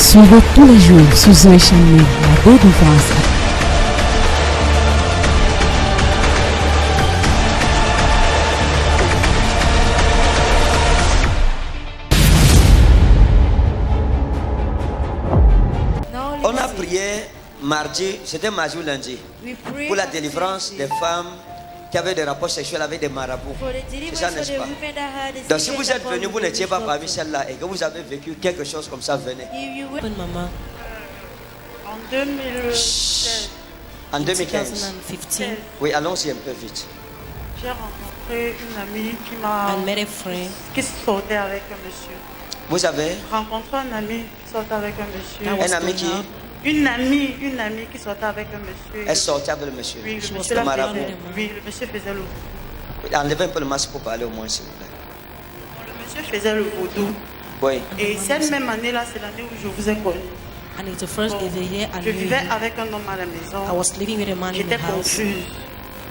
Suivez tous les jours sur Zoé Channel la Go de France. On a prié mardi, c'était mardi ou lundi, pour la délivrance des femmes qui avaient des rapports sexuels avec des marabouts. C'est ça, n'est-ce pas? Donc si vous êtes venu, vous n'étiez pas parmi celles-là et que vous avez vécu quelque chose comme ça, venez. Maman. En 2016. En 2015. 2015. Oui, allons-y un peu vite. J'ai rencontré une amie qui sortait avec un monsieur. Vous avez Rencontré un ami qui sortait avec un monsieur. un ami qui Une amie qui sortait avec un monsieur. est sorti avec le monsieur. Oui, le monsieur Le la marabout. faisait. Oui, le monsieur faisait le vaudou. Oui, enlevez un peu le masque pour parler au moins, s'il vous plaît. Le monsieur faisait le vaudou. Oui. Et cette même année-là, c'est l'année où je vous ai connu. And it's the first Bon, year I je knew vivais you. avec un homme à la maison. I was living with a man in J'étais the house confuse.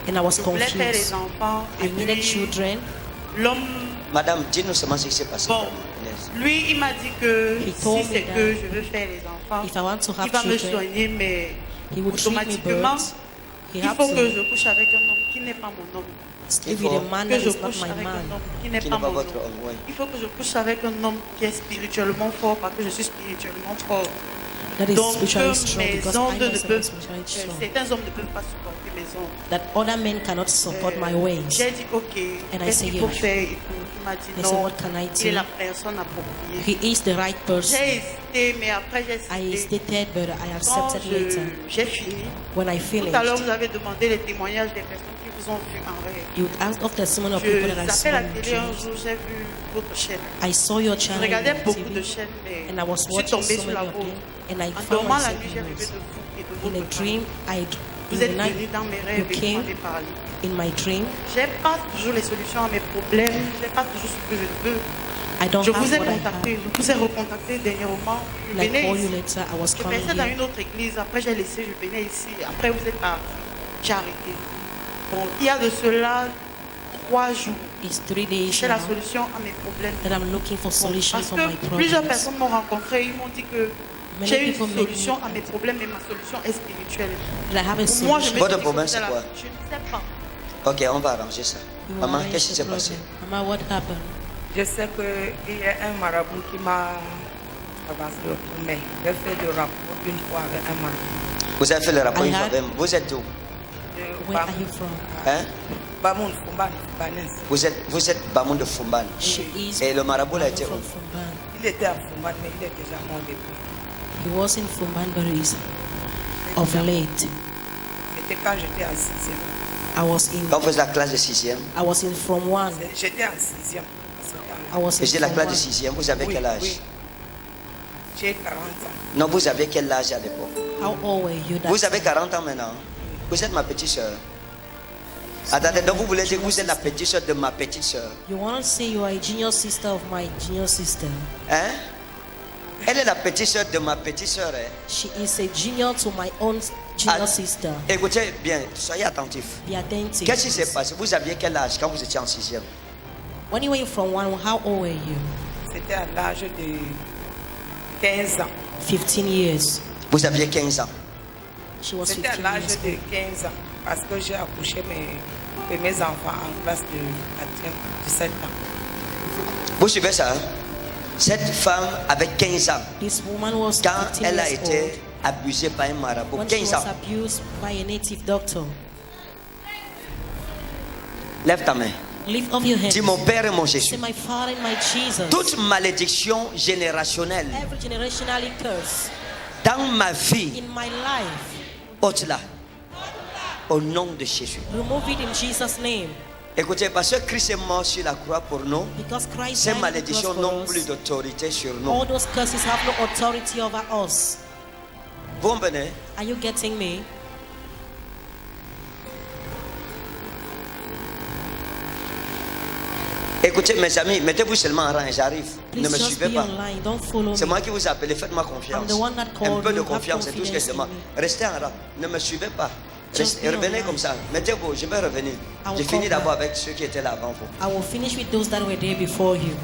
and I was Je voulais faire confused. les enfants. I Et needed puis, children. l'homme, Madame, dis-nous seulement ce qui s'est passé. bon, lui, il m'a dit que He si told c'est me that que je veux faire les enfants, if I want to have il va me children, soigner, mais he would treat me automatiquement, birds. He il had faut que to je couche avec un homme qui n'est pas mon homme. live with a man Que that je is not couche my avec un man. homme qui n'est Qui pas n'est pas mon votre homme. homme, oui. Il faut que je couche avec un homme qui est spirituellement fort parce que je suis spirituellement fort. That is Donc spiritually strong mes because ondes I ne myself peuvent, am spiritually strong. certains hommes ne peuvent pas supporter mes ondes. That other men cannot support my ways. J'ai dit ok, And I qu'est-ce say qu'il faut yes. faire et tout. Il m'a dit They said, non, what can I il est do? la personne appropriée. He is the right person. J'ai hésité, mais après j'ai I hésité. hesitated, but I Quand accepted later. j'ai fini, When I tout à l'heure finished, vous avez demandé les témoignages des personnes qui vous ont vu en rêve. you would ask of testimony of people that I Je saw zappais la in télé un dreams. jour, j'ai vu votre chaîne. I saw your Je channel regardais on beaucoup de TV, chaînes, mais and I was je suis watching tombée so sur la many of vôtre. them, and I En found dormant la myself nuit, j'ai in rêvé de yours. vous et de In a votre dream, femme. in Vous the êtes night, venu dans mes you rêves et vous came m'avez parlé. in my dream. J'ai pas toujours les solutions à mes problèmes, je n'ai pas toujours ce que je veux. I don't Je have vous ai what I contacté, have. je vous ai recontacté dernièrement. Je Like venais all you ici. later, I was Je coming pensais dans here. une autre église, après j'ai laissé, je venais ici. Après vous êtes parti, j'ai arrêté. Bon, il y a de cela 3 jours. It's 3 days C'est la now solution à mes problèmes. that I'm looking for Bon, solutions parce for my que plusieurs problems. personnes m'ont rencontré, ils m'ont dit que Many j'ai une people make solution me- à mes problèmes, mais ma solution est spirituelle. That I have a Pour moi, je solution. me Votre dis que problème, c'est c'est la- quoi? Je ne sais pas. Ok, on va arranger ça. You Maman, are qu'est-ce qui the s'est passé? problem. Mama, what happened? Je sais qu'il y a un marabout qui m'a avancé le sommeil. J'ai fait le rapport une fois avec un marabout. Vous avez fait le rapport I une fois had- avec moi. Vous êtes d'où? De Where are you from? Hein? Bamoun Fumban, Fumbanaise. Vous êtes Bamoun de Fumban. She is Et le marabout a été from où? Fumban. Il était à Fumban, mais il est déjà mort depuis. He was in Fumban, but he's of late. C'était quand j'étais en 6e. I was in. Quand vous faites la classe de 6e, I was in from one. J'étais en 6e. I was et j'ai la in classe from de one. 6e, vous avez quel âge? J'ai 40 ans. Non, vous avez quel âge à l'époque? How old were you that Vous avez 40 ans maintenant. Vous êtes ma petite soeur. Attendez, donc vous voulez dire que vous êtes la petite soeur de ma petite soeur? You want to say you are a junior sister of my junior sister? Hein? Elle est la petite soeur de ma petite soeur. Hein? She is a junior to my own junior Ah, sister. Écoutez bien, soyez attentifs. Be attentive. Qu'est-ce qui s'est passé? Vous aviez quel âge quand vous étiez en 6e? When you were from one, how old were you? C'était à l'âge de 15 ans. 15 years. Vous aviez 15 ans. She was C'était à 15 l'âge years de old. 15 ans. Parce que j'ai accouché mes enfants en classe de 17 ans. Vous suivez ça? Hein? Cette femme avait 15 ans This woman was quand 15 elle a years été old abusée par un marabout. when she 15 was ans. abused by a native doctor. Lève ta main. Lift up your hands. Dis mon Père et mon Say, Jésus. my Father and my Jesus. Toute malédiction générationnelle Every generationally curse dans ma vie, in my life, ôte-la. Au nom de Jésus. remove it in Jesus' name. Écoutez, parce que Christ est mort sur la croix pour nous, Because Christ ces died on the malédictions cross for n'ont us. plus d'autorité sur All nous. those curses have no authority over us. Vous comprenez? Are you getting me? Écoutez, mes amis, mettez-vous seulement en rang et j'arrive. Please Ne me just suivez be pas. online. Don't follow C'est me. moi qui vous appelle, faites-moi confiance. I'm the one that Un called peu de you. Have confiance, c'est tout ce que je confidence in demande. me. Restez en rang, ne me suivez pas. Just Restez, be revenez online. comme ça. Mettez-vous, je vais revenir. I will J'ai fini come d'abord back. avec ceux qui étaient là avant vous. I will finish with those that were there before you.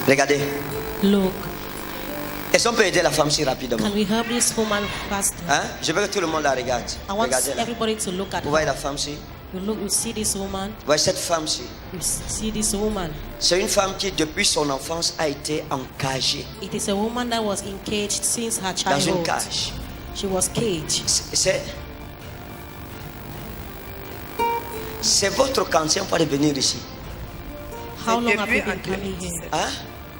Regardez. Look, Est-ce qu'on peut aider la femme si rapidement? can we help this woman faster? Hein? Je veux que tout le monde la regarde. I want Regardez-la. everybody to look at Vous voyez her. la femme ci? You look, you see this woman. Vous voyez cette femme-ci? You see this woman. C'est une femme qui, depuis son enfance, a été encagée It is a woman that was engaged since her dans une childhood. cage. She was caged. C'est votre quatrième fois de venir ici. How long have Depuis you been en coming 2017. here? Hein?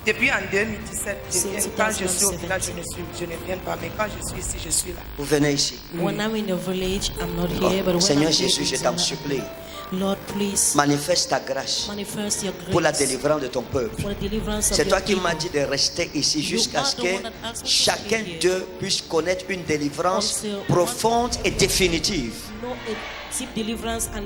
Depuis en 2017, Since quand je suis au 2017. village, je ne viens pas. Mais quand je suis ici, je suis là. Vous venez ici. When I'm in the village, I'm not Oh, here. But when Seigneur I'm Jésus, je here, t'en supplie. Lord, please Manifeste ta grâce manifest your pour la grace délivrance de ton peuple. for the deliverance of C'est your toi qui people. m'as dit de rester ici jusqu'à ce are the que one that asked me to chacun stay here. d'eux puisse connaître une délivrance Until profonde et définitive. No, a deep deliverance and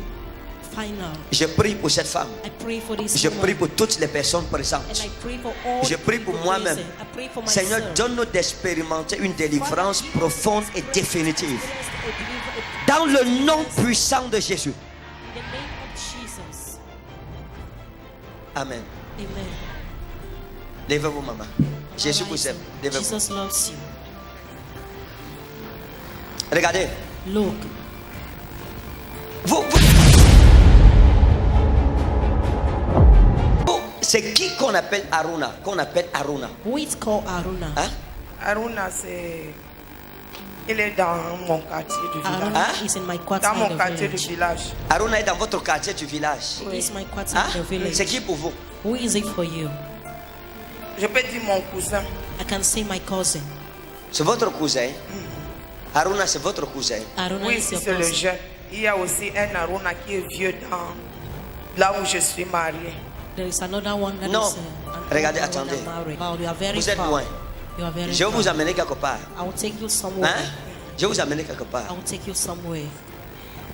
final. Je prie pour cette femme. I pray for this Je woman. prie pour toutes les personnes And présentes. I pray for all Je prie pour people moi-même. present. I pray for Seigneur, myself. donne-nous d'expérimenter une délivrance profonde et définitive. In Dans le nom puissant de Jésus. the name of Jesus. Amen. Amen. Levez-vous, maman. Jésus vous aime. Levez-vous. Jesus loves you. Regardez. Look, Vous, c'est qui qu'on appelle Aruna? Qu'on appelle Aruna? who is called Aruna? Hein? Aruna, il est dans mon quartier du village. Aruna Hein? is in my quarter Dans mon in the quartier du village. village. Aruna est dans votre quartier du village. He is my quarter Hein? in the village. C'est qui pour vous? Who is it for you? Je peux dire mon cousin. I can say my cousin. C'est votre cousin. Aruna, c'est votre cousin. Aruna Oui, is ici your c'est le cousin. jeune. Il y a aussi un Aruna qui est vieux dans là où je suis mariée. There is another one that Non. is an Regardez, older one attendez. that married. Wow, you are very Vous êtes far. loin. You are very Je vais far. vous amener quelque part. I will take you somewhere. Hein? Je vais vous amener quelque part. I will take you somewhere.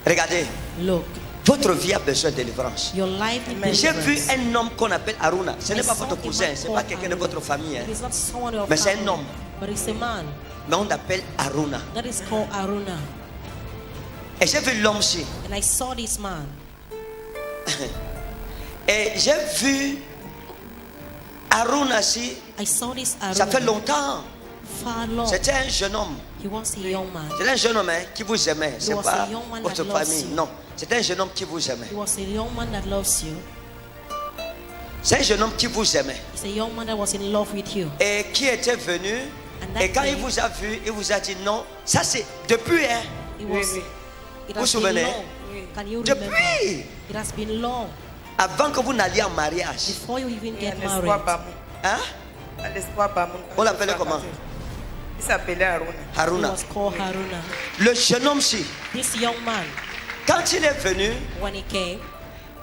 Regardez. Look, Votre vie a besoin de délivrance. your life needs J'ai vu deliverance. un homme qu'on appelle Aruna. Ce n'est I pas saw votre a cousin, man ce n'est pas called quelqu'un de Aruna. votre famille. Hein. It is not someone of Mais c'est un family, homme. but it's a man Mais on l'appelle Aruna. that is called Aruna. Et j'ai vu l'homme-ci. And I saw this man. Et j'ai vu Aruna-ci. I saw this Ça fait Aruna longtemps. far long. C'était un jeune homme. He was a young man. C'était un jeune homme hein, qui vous aimait. Ce n'est was pas a young man votre that loves famille. you. Non. C'était un jeune homme qui vous aimait. He was a young man that loves you. C'est un jeune homme qui vous aimait. He's a young man that was in love with you. Et qui était venu. And that Et quand day- il vous a vu, il vous a dit non. Ça c'est depuis. Hein, It Oui, was. oui. It Vous has souvenez? been long. Can you remember? depuis. It has been long Avant que vous n'alliez en mariage. before you even Et get à l'espoir married. Bamou. Hein? À l'espoir Bamou. On l'appelait comment? Il s'appelait Aruna. He Haruna. was called Haruna. Le jeune homme-ci, This young man, quand il est venu, when he came,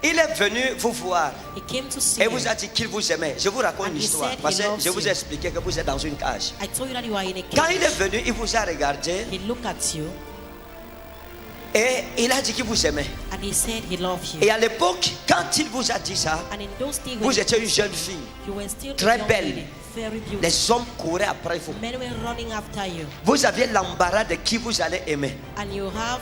il est venu vous voir. he came to see Et you. vous a dit qu'il vous aimait. Je vous raconte And une he histoire. said he Parce que loves je vous ai you. expliqué que vous êtes dans une cage. I told you that you are in a Quand il cage. est venu, il vous a regardé. He looked at you Et il a dit qu'il vous aimait. and he said he loved you. Et à l'époque, quand il vous a dit ça, And in those days, when vous étiez une jeune fille. you were still très a young belle. lady, very beautiful. Les hommes couraient après vous. Men were running after you, Vous aviez l'embarras de qui vous allez aimer. and you have,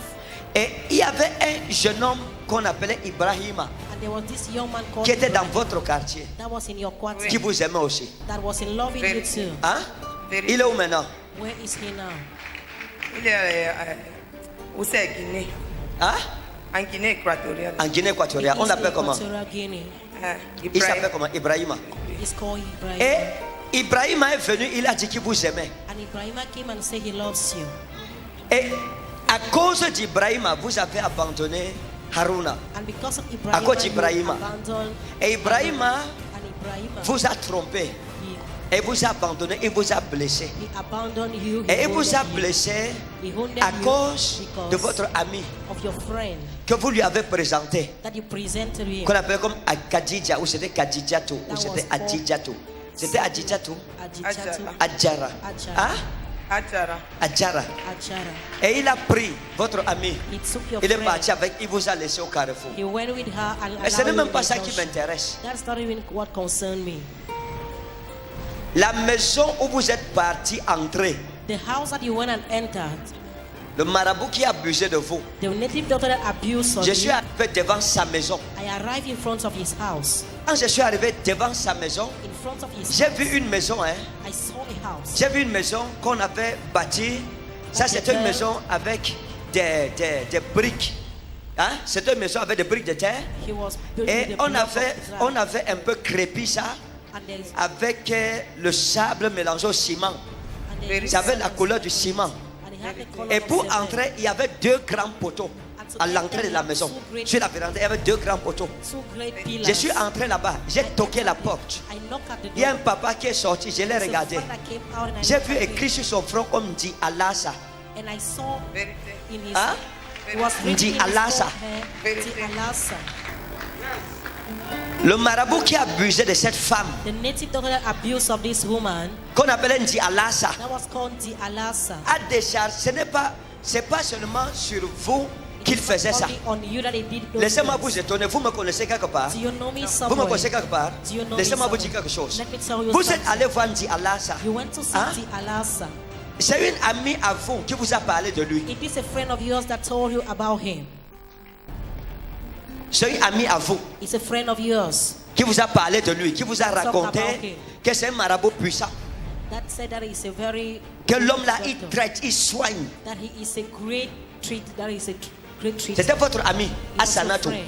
Et il y avait un jeune homme qu'on appelait Ibrahima, and there was this young man called qui était dans Ibrahim votre quartier, that was in your quarter, qui vous aimait aussi. that was in love with you Very- too. Hein? Il est où maintenant? Where is he now? Il est où c'est Guinée? Hein? En Guinée équatoriale. En Guinée équatoriale. On He is l'appelle in comment? Equatorial Guinea. Il Ibrahim. s'appelle comment? Ibrahima. He's called Ibrahim. Et Ibrahima est venu, il a dit qu'il vous aimait. And Ibrahim came and said he loves you. Et à cause d'Ibrahima, vous avez abandonné Haruna. And because of À Ibrahim, cause you d'Ibrahima. abandoned Et Ibrahima and Ibrahim, vous a trompé. Et vous a abandonné, il vous a blessé. he abandoned you. Et He il vous a wounded you. blessé He wounded à you cause because de votre ami of your friend que vous lui avez présenté. that you presented him. Qu'on appelle comme Khadija, ou c'était Khadijatou, ou That c'était was called- Adjijatou. C'était Adjijatou, Adjara. Adjara. Adjara. Hein? Adjara. Adjara. Ajara. Et il a pris votre ami. He took your Il est friend. parti avec, il vous a laissé au carrefour. He went with her and Et ce n'est allowed même you pas in ça the qui junction. m'intéresse. That's not even what concerned me. La maison où vous êtes parti entrer, The house that you went and entered, le marabout qui a abusé de vous. the native doctor that abused Je of suis you, arrivé devant sa maison. I arrived in front of his house. Quand je suis arrivé devant sa maison, In front of his j'ai house, vu une maison, hein. I saw a house. J'ai vu une maison qu'on avait bâtie. Ça, c'était une maison avec des briques. Hein? C'était une maison avec des briques de terre. He was built Et with the on block of on dry. avait un peu crépi ça And there is- avec le sable mélangé au ciment. and there is- Ça avait la couleur du ciment. and it had the color Et of pour cement. entrer, il y avait deux grands poteaux à l'entrée de la maison. Sur la véranda, il y avait deux grands poteaux. Two great pillars. Je suis entré là-bas, j'ai toqué la porte. I knocked at the Il y a un door. papa qui est sorti, je l'ai There's a regardé. father came out and I J'ai looked vu at écrit him. sur son front comme dit Alassa. And I saw Vérité. in his Hein? it was written Ndi in his Alassa. forehead, Vérité. Ndi Alassa. Le marabout qui abusait de cette femme, The native doctor that abused of this woman, qu'on appelait Ndi Alassa, that was called Ndi Alassa. a déchargé. C'est pas seulement sur vous qu'il faisait ça. Only on you that he did those Laissez-moi things. vous étonner, vous me connaissez quelque part. Do you know me Vous me somewhere? connaissez quelque part. Do you know Laissez-moi me vous dire somewhere? quelque chose. Let me tell you Vous êtes something. allé voir Ndi Alassa. You went to see Hein? Ndi Alassa. C'est une amie à vous qui vous a parlé de lui. It is a friend of yours that told you about him. C'est une amie à vous It's a friend of yours qui vous a parlé de lui, qui vous a about raconté him. que c'est un marabout puissant. that said that he's a very Que l'homme là, good il doctor, traite, il soigne. that he is a great treat, that is a great treat. C'était votre ami, He was your Asanato. friend,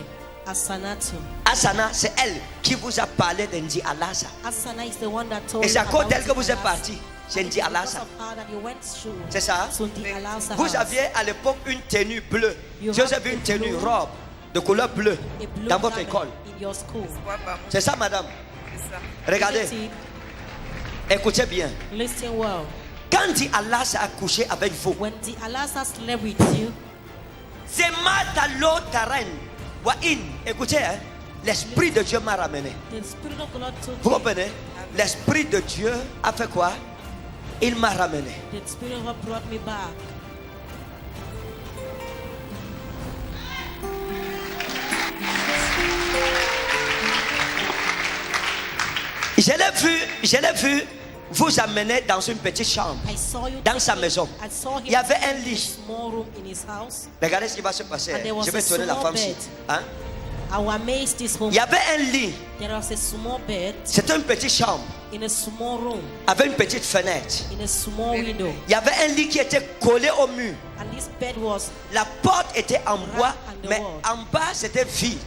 Asanato. Asana, c'est elle qui vous a parlé d'Ndi Alassa. Asana is the one that told Et you c'est à cause about d'elle que vous êtes Ndi parti chez And Ndi it's because Alassa. of her that you went to- C'est ça? to Ndi Alassa Vous house. aviez à l'époque une tenue bleue. You Je vous have ai vu une a tenue blue- robe de couleur bleue A blue dans votre garment école. in your school. Quoi, pardon? C'est ça, madame? C'est ça. Regardez, Isn't it? écoutez bien. Listen well. Quand Ndi Alassa a couché avec vous, When Ndi Alassa slept with you, c'est Matalo Taren. Wain. Écoutez, hein, l'Esprit de Dieu m'a ramené. the Spirit of the Lord took Vous you. comprenez? L'Esprit de Dieu a fait quoi? Il m'a ramené. The Spirit of God brought me back. Je l'ai vu vous amener dans une petite chambre. I saw you Dans sa taking- maison. I saw him Il y avait taking un a lit. small room in his house. Regardez ce qui va se passer. And there was Je vais a tourner la small femme-ci. bed. Hein? I was amazed this home. Il y avait un lit. There was a small bed C'était une petite chambre in a small room, avec une petite fenêtre. in a small window. Il y avait un lit qui était collé au mur. And this bed was La porte était en bois, and the mais wall. en bas c'était vide.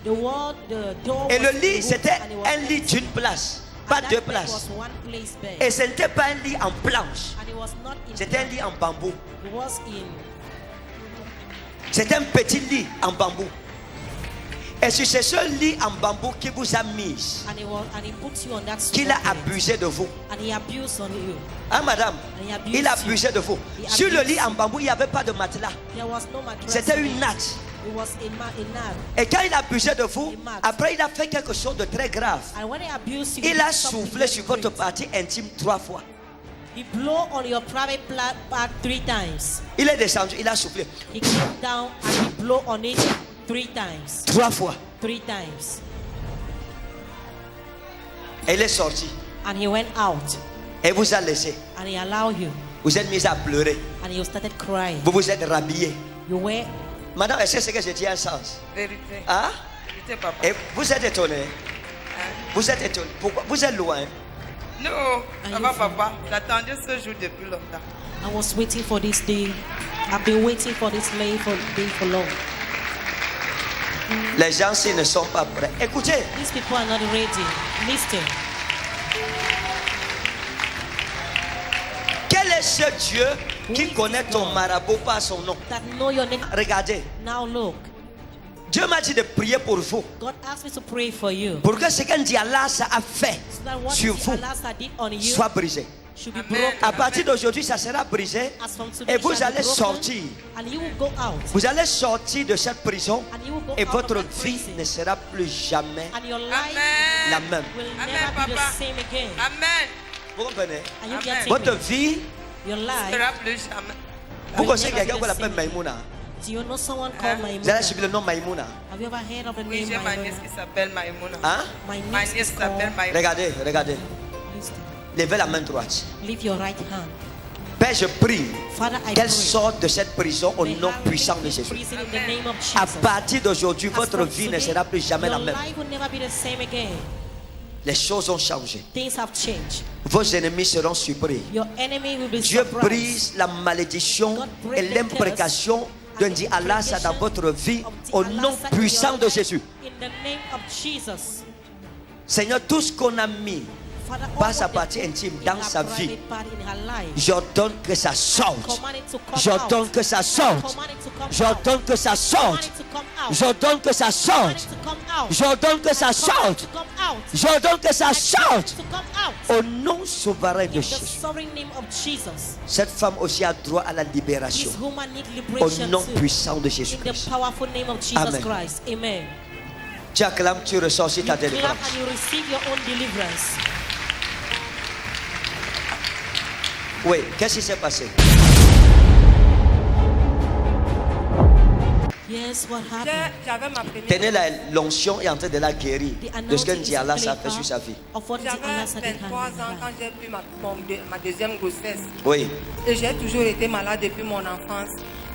the wall, the door Et was le lit wood c'était and it was un lit empty. d'une place, And pas that deux bed places. was one place bed. Et ce n'était pas un lit en planche, And it was not in c'était un lit en bambou. it was in C'était un petit lit en bambou. Et sur ce seul lit en bambou qui vous a mis, and he put you on that small qu'il a bed. abusé de vous. And he abused on you. Hein, madame? And he abused Il a you. abusé de vous. He Sur le abused lit en bambou, il n'y avait pas de matelas. There was no mattress. C'était in une it. natte. It was a mat. Et quand il a abusé de vous, A mat. après il a fait quelque chose de très grave. And when he abused you, Il he a did something soufflé very sur votre great. partie intime 3 fois. He blew on your private part 3 times. Il est descendu, il a soufflé He came down and he blew on it 3 times. 3 fois. 3 times. Et il est sorti. And he went out Et vous a laissé. and he allowed you. Vous êtes mis à pleurer. And you started crying. Vous vous êtes rhabillé. You were, Madame, est-ce que ce que je dis a un sens? Vérité. Hein? Vérité, papa. Et vous êtes étonné. Vous êtes étonné. Pourquoi? Vous êtes loin. Non, Are ça you va, from- papa. J'attendais ce jour depuis longtemps. I was waiting for this day. I've been waiting for this day for long. Les gens s'ils ne sont pas prêts. Écoutez, These people are not ready. Listen. quel est ce Dieu qui connaît ton marabout par son nom? That know your name. Regardez, Now look. Dieu m'a dit de prier pour vous. God asked me to pray for you. Pour que ce qu'un dialasa a fait So that what sur vous Allah did on you soit brisé. should be Amen. broken. À partir d'aujourd'hui, ça sera brisé. As from today, Et it vous shall be allez broken, sortir. And you will go out. Vous allez sortir de cette prison. And you will go Et out of votre that vie prison. ne sera plus jamais And your life la Amen. même. will Amen, never be the Papa. same again. Amen. Vous comprenez? Are you Amen. getting Votre me? vie Your ne life. sera plus jamais. Vous connaissez quelqu'un qu'on appelle Maïmouna? Do you know someone called Vous avez Maimuna? suivi le nom Maïmouna? Have you ever heard of the Oui, name j'ai ma nièce Maimuna? qui s'appelle Maïmouna. Hein? My Ma niece nièce is s'appelle called. Maïmouna. Regardez, regardez. Listen. Levez la main droite. Lift your right hand. Père, je prie Father, I qu'elle pray. sorte de cette prison au May nom her puissant de leave Jésus. prison in the name of À Jesus. partir d'aujourd'hui, As votre from vie ne today, sera plus jamais la your même. life will never be the same again. Les choses ont changé. Things have changed. Vos ennemis seront surpris. Your enemy will be Dieu surprised. brise la malédiction God break et the l'imprécation curse d'un Dialasa dans votre vie of the au Allah nom in puissant your de life, Jésus. In the name of Jesus. Seigneur, tout ce qu'on a mis Father, par all sa what partie they intime put dans in sa her vie, private part in her life, j'ordonne que ça sorte. command it to come J'ordonne out. que ça sorte. Command it to come out. J'ordonne que ça Command sorte. it to come out. J'ordonne que ça Command sorte. it to come out. J'ordonne que ça Command it sorte. to come out. J'ordonne que ça Command sorte. it to come out. Au nom souverain de In the Jésus. sovereign name of Jesus. Cette femme aussi a droit à la libération. This woman needs Au liberation nom too. puissant de In Jésus-Christ. the powerful name of Jesus Amen. Christ. Amen. Tu acclames, tu ressens aussi ta You clap délivrance. and you receive your own deliverance. Oui, qu'est-ce qui s'est passé? Yes, what happened? J'avais ma première. Tenez la l'onction est en train de la guérir The de ce que anointing is Diallah a healing fait sur her sa vie. of what the Allah J'avais said in her 23 ans life. quand j'ai pris ma deuxième grossesse. Oui. Et j'ai toujours été malade depuis mon enfance.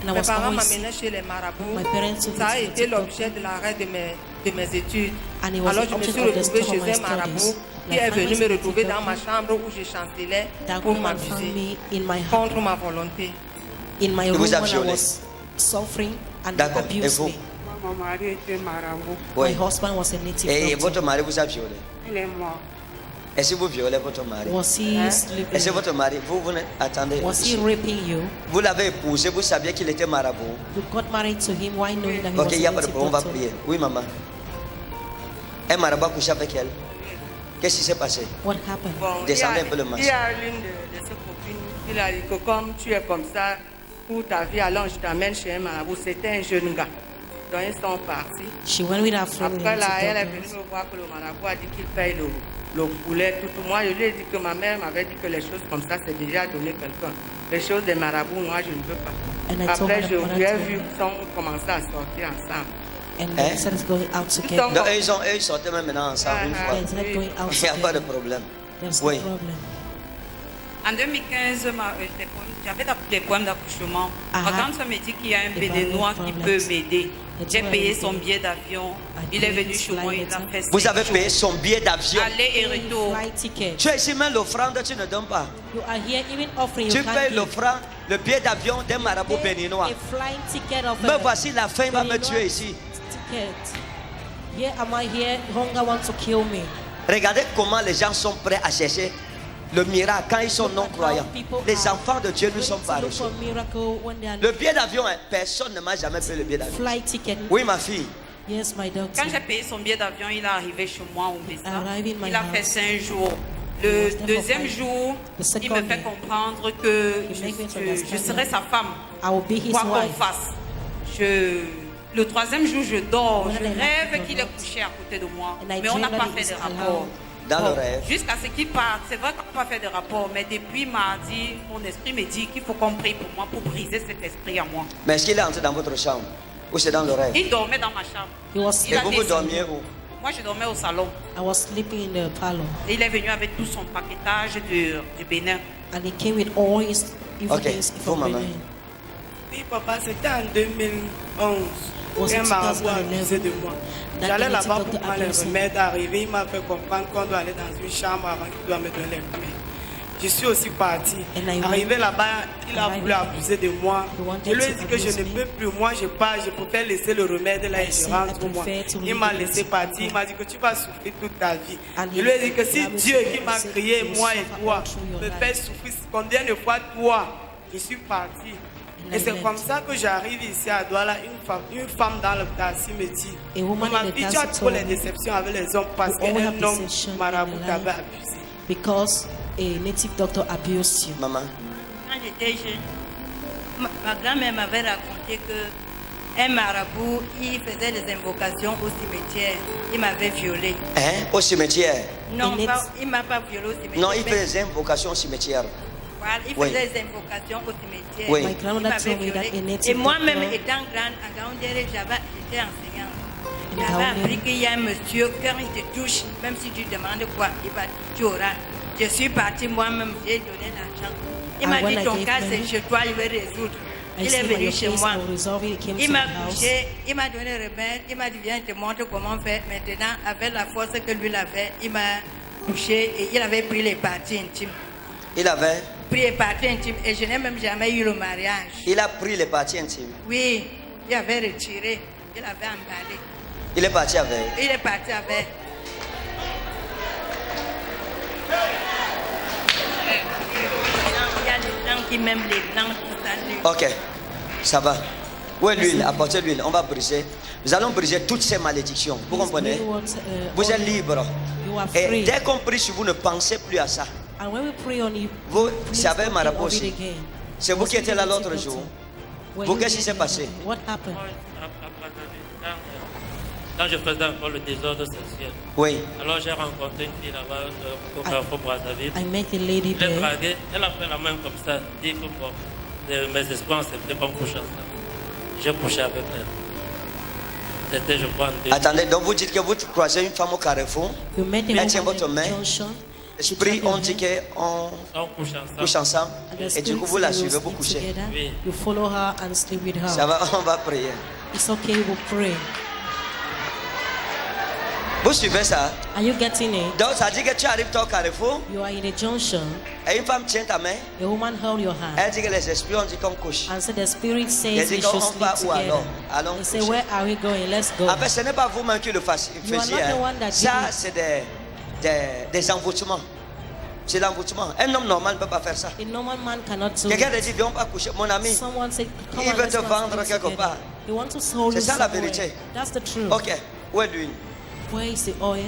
And I Mes was parents always m'amenaient chez les marabouts. My parents took Ça a me to été the l'objet de l'arrêt de mes études. And it was Alors the je me suis object of the retrouvée stop of chez my un marabout studies. qui My est venu me family retrouver took dans ma me chambre où je chancelais That pour woman found m'abuser me in my contre ma volonté. in my Il room vous a when I violé. was suffering and D'accord. Et abused vous? me. Mon mari était marabout. Oui. My husband was a native Et doctor. votre mari vous a violé. Il est mort. Est-ce que vous violez votre mari? Was he Est-ce que sleeping? votre mari, vous attendez. Was he raping you? Vous l'avez épousé, vous saviez qu'il était marabout. You got married to him. Why knowing that he Ok, was il n'y a a pas de native problème, on va doctor? prier. Oui, maman. Un marabout a couché avec elle. Qu'est-ce qui s'est passé? What happened? Bon, Descendez un peu le masque. il y a l'une de ses copines, il a dit que comme tu es comme ça pour ta vie, alors je t'amène chez un marabout. C'était un jeune gars. Donc ils sont partis. She went with her friend. Après là, elle est native venue doctor. me voir que le marabout a dit qu'il paye le poulet, tout. Moi, je lui ai dit que ma mère m'avait dit que les choses comme ça, c'est déjà donné quelqu'un. Les choses des marabouts, moi, je ne veux pas. And I told Après, her je the lui ai father vu told qu'ils ont commencé à sortir ensemble. And Hein? they started going out together. Donc, eux, ils sortaient même maintenant ensemble une fois. They started going out Il n'y a pas de together. problème. There's no Oui. problem. En 2015, j'avais des problèmes d'accouchement. Ah Ma ah. grande soeur me dit qu'il y a un Des Béninois qui problèmes. peut m'aider. Et J'ai toi, payé elle son dit, billet d'avion. I Il est paid venu his chez moi, flight il a ticket. fait Vous 5 avez jours. payé son billet d'avion. Aller et retour. Flight ticket. Tu es ici, même l'offrande, tu ne donnes pas. You are here, even offering. Tu You can't payes give. l'offrande, le billet d'avion d'un marabout Pay béninois. a flying ticket of Me a voici, la faim va me Béninois tuer ici. ticket. Here am I here? Hunger wants to kill me. Regardez comment les gens sont prêts à chercher le miracle quand ils sont non-croyants. Les enfants de Dieu ne sont pas Look reçus. for miracle when they are Le billet d'avion, hein, personne ne m'a jamais payé le billet d'avion. flight ticket. Oui, ma fille. Yes, my doctor. Quand j'ai payé son billet d'avion, il est arrivé chez moi au Bessa. Arrive in my Il a fait house. 5 jours. He was Le there for deuxième 5. jour, The second il me fait day, comprendre que he made me to je understand serai that sa femme. I will be his Quoi qu'on wife. fasse. Le troisième jour, je dors. When Je I rêve left qu'il the est couché à côté de moi. And I Mais on n'a dream pas that fait he de is rapport. alone. Dans le rêve. Jusqu'à ce qu'il parte. C'est vrai qu'on n'a pas fait de rapport. Mais depuis mardi, mon esprit me dit qu'il faut qu'on prie pour moi, pour briser cet esprit à moi. Mais est-ce qu'il est entré dans votre chambre? Ou c'est dans le rêve? Il dormait dans ma chambre. He was Il Et a vous, vous décidé. dormiez où? Moi, je dormais au salon. I was sleeping in the parlor, Et il est venu avec tout son paquetage du Bénin. and he came with all his evil Okay, things vous, from maman. Benin. Oui, papa, c'était en 2011. Was Un it marabout a 2011? abusé de moi. That J'allais the là-bas native pour prendre les doctor remèdes. Arrivé, il m'a fait comprendre qu'on doit aller dans une chambre avant qu'il doit me donner les remèdes. Je suis aussi partie. And I went- Arrivé là-bas, il a Arrivé. voulu abuser de moi. He wanted Je lui ai to dit que je abuse ne me. peux plus. Moi, je pars. Je préfère laisser le remède là I et je said, rentre I pour moi. prefer to Il leave m'a it. laissé partir. Il m'a dit que tu vas souffrir toute ta vie. And Je he lui ai dit que si promised Dieu me, qui m'a he said, créé, you will moi et suffer toi, all through your me life. fait souffrir, combien de fois toi, je suis partie. And Et I c'est left. comme ça que j'arrive ici à Douala, une femme dans le taxi me dit, A woman ma in the fille, tu as taxi trop told les me, déceptions avec les hommes parce you always have qu'un homme deception in marabout your t'avait life. abusé. Because a native doctor abused you. Maman. Quand j'étais jeune, ma grand-mère m'avait raconté que un marabout, il faisait des invocations au cimetière. Il m'avait violée. Hein? Au cimetière? Non, Et pas, il m'a pas violée au cimetière. Non, il mais fait des invocations au cimetière. parle. Il Oui. faisait des invocations au cimetière. Oui. My Il grandmother m'avait told me that violée. a native Et moi-même, doctor étant grande, en Gaoundéré, j'étais enseignante. in J'avais Ghanaian, appris qu'il y a un monsieur, quand il te touche, même si tu demandes quoi, tu auras. Je suis partie moi-même, j'ai donné l'argent. Il m'a And when dit, I ton gave cas, money, c'est chez toi, il va résoudre. I Il est see my venu chez case, moi. I will resolve it. He came Il to m'a my house. touché, il m'a donné remède, il m'a dit viens, je te montre comment faire. Maintenant, avec la force que lui avait, il m'a touché et il avait pris les parties intimes. Il avait, Pris les parties intimes et je n'ai même jamais eu le mariage. il a pris les parties intimes. Oui, il avait retiré, il avait emballé. Il est parti avec. Il est parti avec. Il y a des gens qui m'aiment les blancs, tout ça. Ok, ça va. Où est l'huile? Apportez l'huile. On va briser. Nous allons briser toutes ces malédictions. Vous comprenez? Vous êtes libre. You are Et free. dès qu'on prie sur vous, ne pensez plus à ça. And when we pray on you, Vous please savez, don't Marabout think of it aussi. again. C'est vous qui étiez là l'autre Hospital jour. Were Vous, you qu'est-ce qui there s'est passé? What happened? Quand je faisais encore le désordre sexuel, Oui. alors j'ai rencontré une fille là-bas au Carrefour Brazzaville. I met a lady Je l'ai there. draguée, elle a fait la main comme ça, dit que bon, mes espoirs c'était qu'on couche ensemble. J'ai couché avec elle. C'était, je crois, en 2000. Attendez, donc vous dites que vous croisez une femme au carrefour. You met a Elle tient woman votre in main. Junction. Esprit, on dit qu'on On couche ensemble. couche ensemble. And the Et du coup, spirits vous la will suivez, vous sleep couchez. together. Oui. You follow her and sleep with her. Ça va, on va prier. It's okay, we'll pray. Vous suivez ça? Are you getting it? Donc ça dit que tu arrives au carrefour You are in a junction. et une femme tient ta main. A woman held your hand. Elle dit que les esprits ont dit qu'on couche. And so the spirit Elle says dit we qu'on should sleep va où together. alors? Allons They say, coucher. where are we going? Let's go. En fait, ce n'est pas vous-même qui le You are faisiez. not the one that Ça, did it. c'est des envoûtements. C'est l'envoûtement. Un homme normal ne peut pas faire ça. A normal man cannot do Quelqu'un te it. dit, viens pas coucher. Mon ami, Someone say, come il on, veut let's te go vendre sleep quelque together. part. They want to hold C'est you ça la somewhere. vérité. That's the truth. ok, où est l'huile? Where is the oil?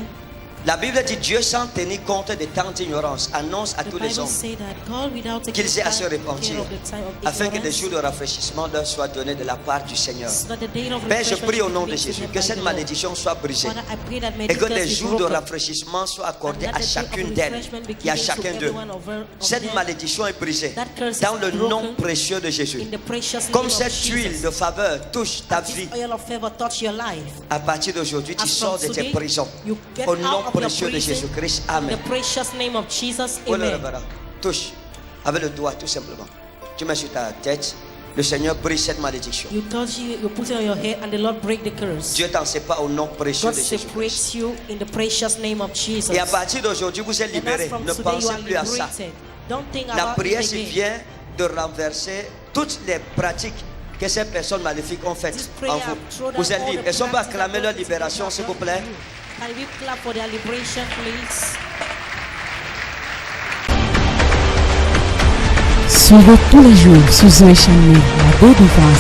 La Bible dit Dieu sans tenir compte des temps d'ignorance annonce à The tous les Bible hommes say that God, without taking qu'ils aient à se care repentir of the time of afin que des ignorance, jours de rafraîchissement leur soient donnés de la part du Seigneur. so that the day of Père, je refreshment prie au will nom be de given Jésus by que the cette Lord. malédiction soit brisée Father, I pray that may et que this des be jours de broken. rafraîchissement soient accordés And that à the day of chacune d'elles refreshment be et à given chacun to d'eux. everyone of Cette them. malédiction est brisée That curse dans is le broken nom précieux de Jésus. In the precious Comme name of cette Jesus. huile de faveur touche ta This vie, oil of favor touch your life. à partir d'aujourd'hui, tu As sors from de tes today, prisons. you get Au out nom of your précieux de prison. Jésus-Christ. In Amen. the precious name of Jesus, Oh là là, amen. voilà. Touche avec le doigt tout simplement. Tu mets sur ta tête. Le Seigneur brise cette malédiction. You touch it, you put it on your head, and the Lord break the curse. Dieu t'en sépare au nom précieux God de Jésus-Christ. separates you in the precious name of Jesus. Et à partir d'aujourd'hui, vous êtes And as libérés. from Ne today, you pensez are plus à ça. liberated. Don't think La about prière it s'y again. vient de renverser toutes les pratiques que ces personnes maléfiques ont faites This prayer en vous. throw down Vous êtes all the libres. Est-ce qu'on peut practices acclamer that leur God libération, has s'il done vous plaît? for you. Can we clap for their liberation, please? Suivez tous les jours sur Zoé Channel la délivrance